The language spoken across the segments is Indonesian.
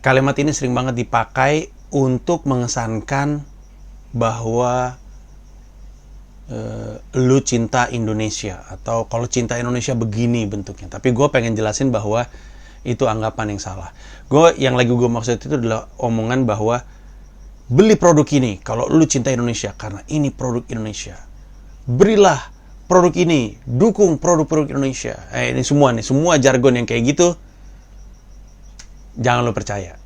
Kalimat ini sering banget dipakai untuk mengesankan bahwa lu cinta Indonesia, atau kalau cinta Indonesia begini bentuknya. Tapi gue pengen jelasin bahwa itu anggapan yang salah. Yang lagi gue maksud itu adalah omongan bahwa beli produk ini kalau lu cinta Indonesia karena ini produk Indonesia. Berilah produk ini, dukung produk-produk Indonesia. Ini semua jargon yang kayak gitu, jangan lu percaya.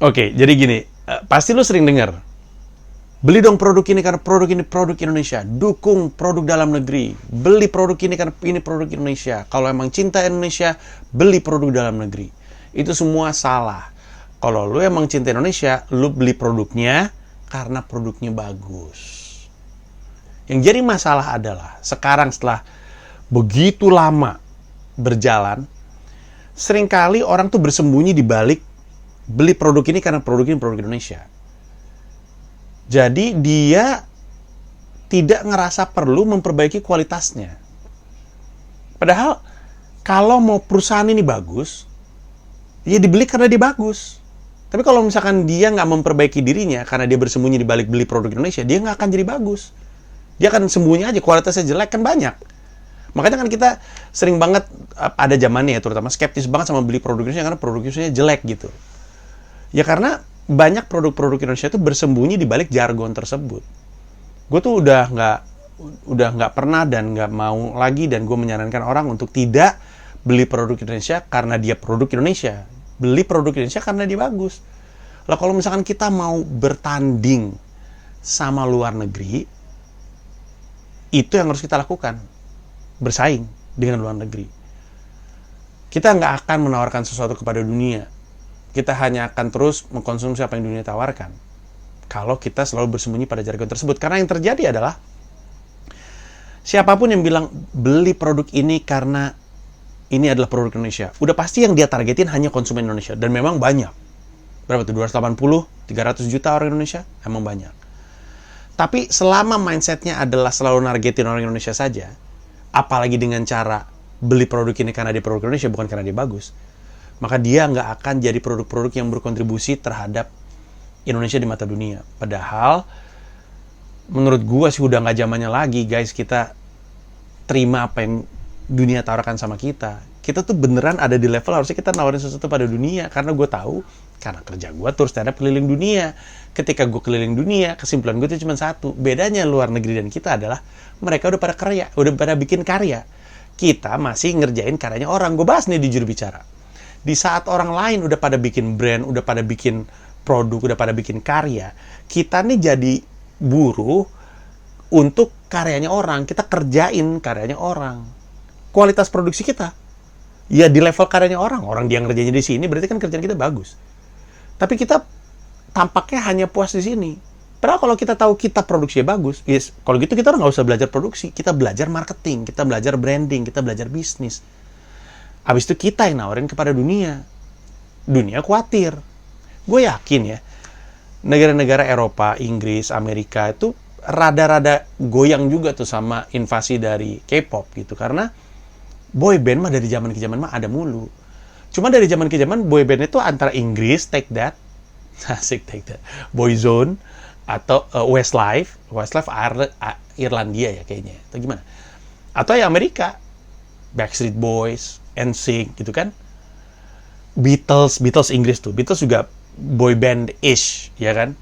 Oke, jadi gini, pasti lu sering dengar, beli dong produk ini karena produk ini produk Indonesia, dukung produk dalam negeri, beli produk ini karena ini produk Indonesia. Kalau emang cinta Indonesia, beli produk dalam negeri. Itu semua salah. Kalau lu emang cinta Indonesia, lu beli produknya karena produknya bagus. Yang jadi masalah adalah, sekarang setelah begitu lama berjalan, seringkali orang tuh bersembunyi di balik beli produk ini karena produk ini produk Indonesia. Jadi dia tidak ngerasa perlu memperbaiki kualitasnya. Padahal kalau mau perusahaan ini bagus, ya dibeli karena dia bagus. Tapi kalau misalkan dia nggak memperbaiki dirinya karena dia bersembunyi di balik beli produk Indonesia, dia nggak akan jadi bagus. Dia akan sembunyi aja, kualitasnya jelek kan banyak. Makanya kan kita sering banget ada zamannya ya, terutama skeptis banget sama beli produk Indonesia karena produk Indonesia jelek gitu. Ya karena banyak produk-produk Indonesia itu bersembunyi di balik jargon tersebut. Gue tuh udah nggak pernah dan nggak mau lagi, dan gue menyarankan orang untuk tidak beli produk Indonesia karena dia produk Indonesia. Beli produk Indonesia karena dia bagus. Lah kalau misalkan kita mau bertanding sama luar negeri, itu yang harus kita lakukan. Bersaing dengan luar negeri. Kita nggak akan menawarkan sesuatu kepada dunia. Kita hanya akan terus mengkonsumsi apa yang dunia tawarkan kalau kita selalu bersembunyi pada jargon tersebut. Karena yang terjadi adalah siapapun yang bilang beli produk ini karena ini adalah produk Indonesia, udah pasti yang dia targetin hanya konsumen Indonesia. Dan memang banyak. Berapa tuh? 280, 300 juta orang Indonesia? Emang banyak. Tapi selama mindsetnya adalah selalu nargetin orang Indonesia saja, apalagi dengan cara beli produk ini karena dia produk Indonesia, bukan karena dia bagus, maka dia nggak akan jadi produk-produk yang berkontribusi terhadap Indonesia di mata dunia. Padahal, menurut gue sih udah nggak zamannya lagi, guys, kita terima apa yang dunia tawarkan sama kita. Kita tuh beneran ada di level harusnya kita nawarin sesuatu pada dunia. Karena gue tahu, karena kerja gue tour stand up keliling dunia. Ketika gue keliling dunia, kesimpulan gue itu cuma satu. Bedanya luar negeri dan kita adalah, mereka udah pada bikin karya. Kita masih ngerjain karyanya orang. Gue bahas nih di juru bicara. Di saat orang lain udah pada bikin brand, udah pada bikin produk, udah pada bikin karya, kita nih jadi buruh untuk karyanya orang. Kita kerjain karyanya orang. Kualitas produksi kita ya di level karyanya orang. Orang dia ngerjainnya di sini, berarti kan kerjaan kita bagus. Tapi kita tampaknya hanya puas di sini. Padahal kalau kita tahu kita produksinya bagus, yes, kalau gitu kita nggak usah belajar produksi. Kita belajar marketing, kita belajar branding, kita belajar bisnis. Habis itu kita yang nawarin kepada dunia. Dunia khawatir. Gue yakin ya, negara-negara Eropa, Inggris, Amerika itu rada-rada goyang juga tuh sama invasi dari K-pop gitu. Karena boy band mah dari zaman ke zaman mah ada mulu. Cuma dari zaman ke zaman boy band itu antara Inggris, Take That, asik Take That, Boyzone, atau Westlife Irlandia ya kayaknya, atau gimana? Atau ya Amerika, Backstreet Boys, NSYNC gitu kan. Beatles Inggris tuh. Beatles juga boy band-ish, ya kan?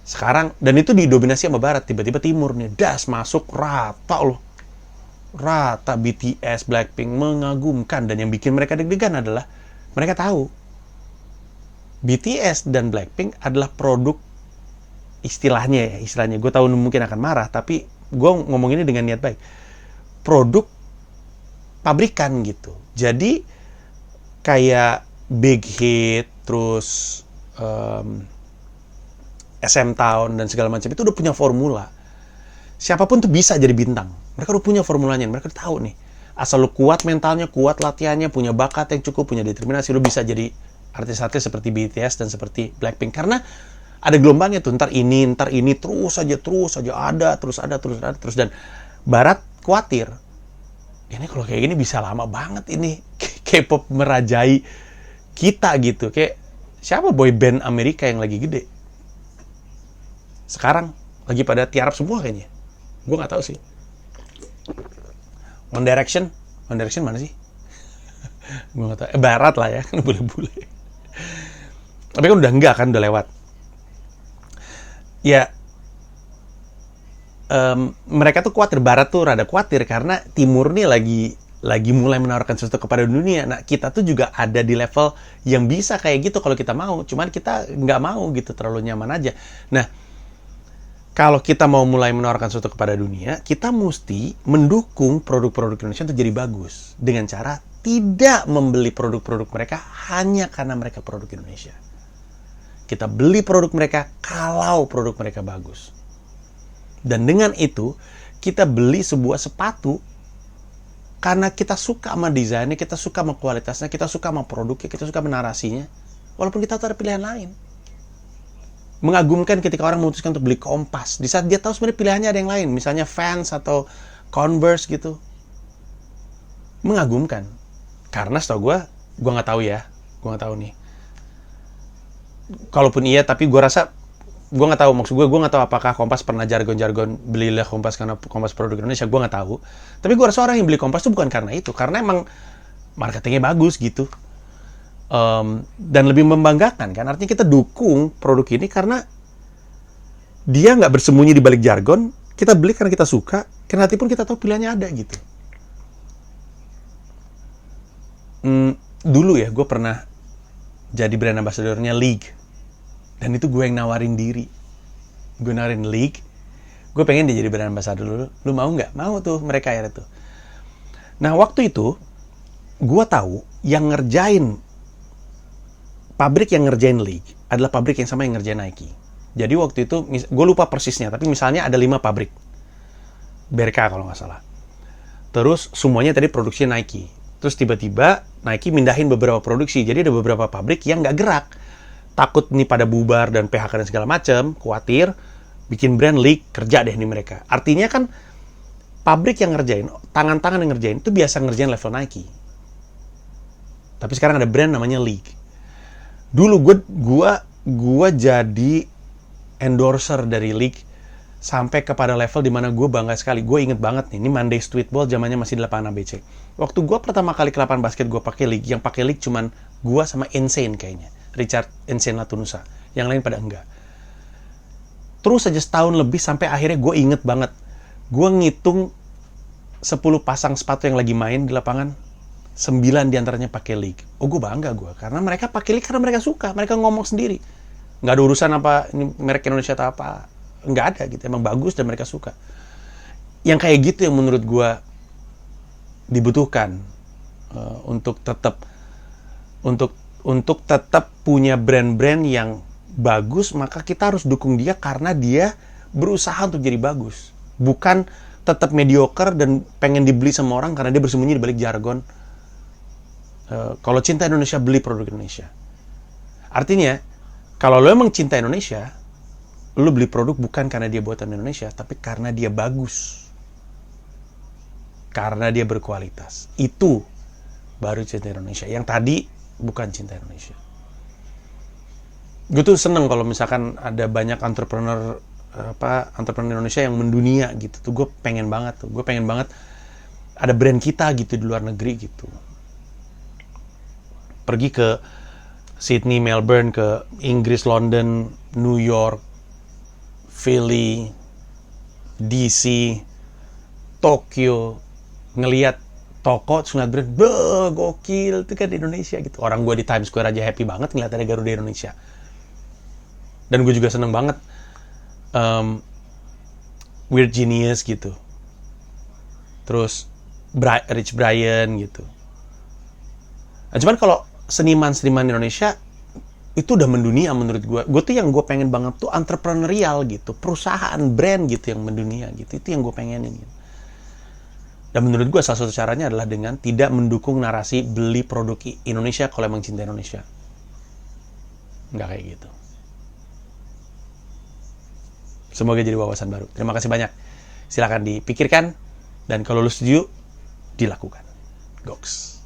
Sekarang, dan itu didominasi sama barat, tiba-tiba timur nih, masuk rata loh. Rata. BTS, Blackpink mengagumkan, dan yang bikin mereka deg-degan adalah mereka tahu BTS dan Blackpink adalah produk istilahnya gue tahu mungkin akan marah, tapi gue ngomong ini dengan niat baik, produk pabrikan gitu. Jadi kayak Big Hit, terus SM Town dan segala macam itu udah punya formula. Siapapun tuh bisa jadi bintang. Mereka udah punya formulanya. Mereka udah tahu nih. Asal lu kuat mentalnya, kuat latihannya, punya bakat yang cukup, punya determinasi, lu bisa jadi artis-artis seperti BTS dan seperti Blackpink. Karena Ada gelombangnya tuh, ntar ini, terus aja ada, terus. Dan Barat khawatir, ini kalau kayak gini bisa lama banget ini K-pop merajai kita gitu. Kayak siapa boy band Amerika yang lagi gede? Sekarang lagi pada tiarap semua kayaknya. Gue nggak tahu sih. One Direction mana sih? Gue nggak tahu. Barat lah ya, kan bule-bule. Tapi kan udah enggak kan, udah lewat. Ya, mereka tuh khawatir, Barat tuh rada khawatir karena Timur nih lagi mulai menawarkan sesuatu kepada dunia. Nah, kita tuh juga ada di level yang bisa kayak gitu kalau kita mau. Cuman kita nggak mau gitu, terlalu nyaman aja. Nah, kalau kita mau mulai menawarkan sesuatu kepada dunia, kita mesti mendukung produk-produk Indonesia untuk jadi bagus. Dengan cara tidak membeli produk-produk mereka hanya karena mereka produk Indonesia. Kita beli produk mereka kalau produk mereka bagus. Dan dengan itu, kita beli sebuah sepatu karena kita suka sama desainnya, kita suka sama kualitasnya, kita suka sama produknya, kita suka sama narasinya. Walaupun kita tuh ada pilihan lain. Mengagumkan ketika orang memutuskan untuk beli Kompas. Di saat dia tahu sebenarnya pilihannya ada yang lain. Misalnya Vans atau Converse gitu. Mengagumkan. Karena setahu gue nggak tahu ya. Gue nggak tahu nih. Kalaupun iya, tapi gue rasa gue nggak tahu, maksud gue nggak tahu apakah Kompas pernah jargon-jargon belilah Kompas karena Kompas produk Indonesia, gue nggak tahu. Tapi gue rasa orang yang beli Kompas itu bukan karena itu, karena emang marketingnya bagus gitu. Dan lebih membanggakan kan, artinya kita dukung produk ini karena dia nggak bersembunyi di balik jargon, kita beli karena kita suka, karena pun kita tahu pilihannya ada gitu. Dulu ya, gue pernah jadi brand ambassador-nya League, dan itu gue yang nawarin diri. Gue nawarin League, gue pengen dia jadi brand ambassador dulu, lu mau nggak? Mau tuh mereka akhirnya tuh. Nah waktu itu, gue tahu yang ngerjain pabrik yang ngerjain League adalah pabrik yang sama yang ngerjain Nike. Jadi waktu itu, gue lupa persisnya, tapi misalnya ada 5 pabrik. BRK kalau nggak salah. Terus semuanya tadi produksi Nike. Terus tiba-tiba Nike mindahin beberapa produksi. Jadi ada beberapa pabrik yang nggak gerak. Takut nih pada bubar dan PHK dan segala macam, khawatir, bikin brand League, kerja deh nih mereka. Artinya kan, pabrik yang ngerjain, tangan-tangan yang ngerjain, itu biasa ngerjain level Nike. Tapi sekarang ada brand namanya League. Dulu gue jadi endorser dari League sampai kepada level dimana gue bangga sekali. Gue inget banget nih, ini Monday Streetball zamannya masih 8 ABC. Waktu gue pertama kali ke lapangan basket gue pakai League, yang pakai League cuman gue sama Insane kayaknya, Richard Insane Latunusa, yang lain pada enggak. Terus aja setahun lebih sampai akhirnya gue inget banget, gue ngitung 10 pasang sepatu yang lagi main di lapangan, 9 diantaranya pakai League. Oh, gue bangga gue. Karena mereka pakai League karena mereka suka. Mereka ngomong sendiri. Nggak ada urusan apa, ini merek Indonesia atau apa. Nggak ada gitu. Emang bagus dan mereka suka. Yang kayak gitu yang menurut gue dibutuhkan untuk tetap punya brand-brand yang bagus, maka kita harus dukung dia karena dia berusaha untuk jadi bagus. Bukan tetap mediocre dan pengen dibeli sama orang karena dia bersembunyi di balik jargon. Kalau cinta Indonesia, beli produk Indonesia. Artinya, kalau lo emang cinta Indonesia, lo beli produk bukan karena dia buatan Indonesia, tapi karena dia bagus. Karena dia berkualitas. Itu baru cinta Indonesia. Yang tadi bukan cinta Indonesia. Gue tuh seneng kalau misalkan ada banyak entrepreneur Indonesia yang mendunia gitu. Tuh gue pengen banget tuh. Gue pengen banget ada brand kita gitu di luar negeri gitu. Pergi ke Sydney, Melbourne, ke Inggris, London, New York, Philly, DC, Tokyo, ngelihat toko, terus ngeliat brand, gokil, itu kan di Indonesia gitu. Orang gue di Times Square aja happy banget ngeliat ada Garuda Indonesia. Dan gue juga seneng banget Weird Genius gitu. Terus Rich Brian gitu. Nah, cuman kalau seniman-seniman Indonesia itu udah mendunia menurut gue. Gue tuh yang gue pengen banget tuh entrepreneurial gitu, perusahaan brand gitu yang mendunia gitu. Itu yang gue pengenin gitu. Dan menurut gue salah satu caranya adalah dengan tidak mendukung narasi beli produk Indonesia kalau emang cinta Indonesia. Nggak kayak gitu. Semoga jadi wawasan baru. Terima kasih banyak. Silakan dipikirkan, dan kalau lu setuju, dilakukan. Goks.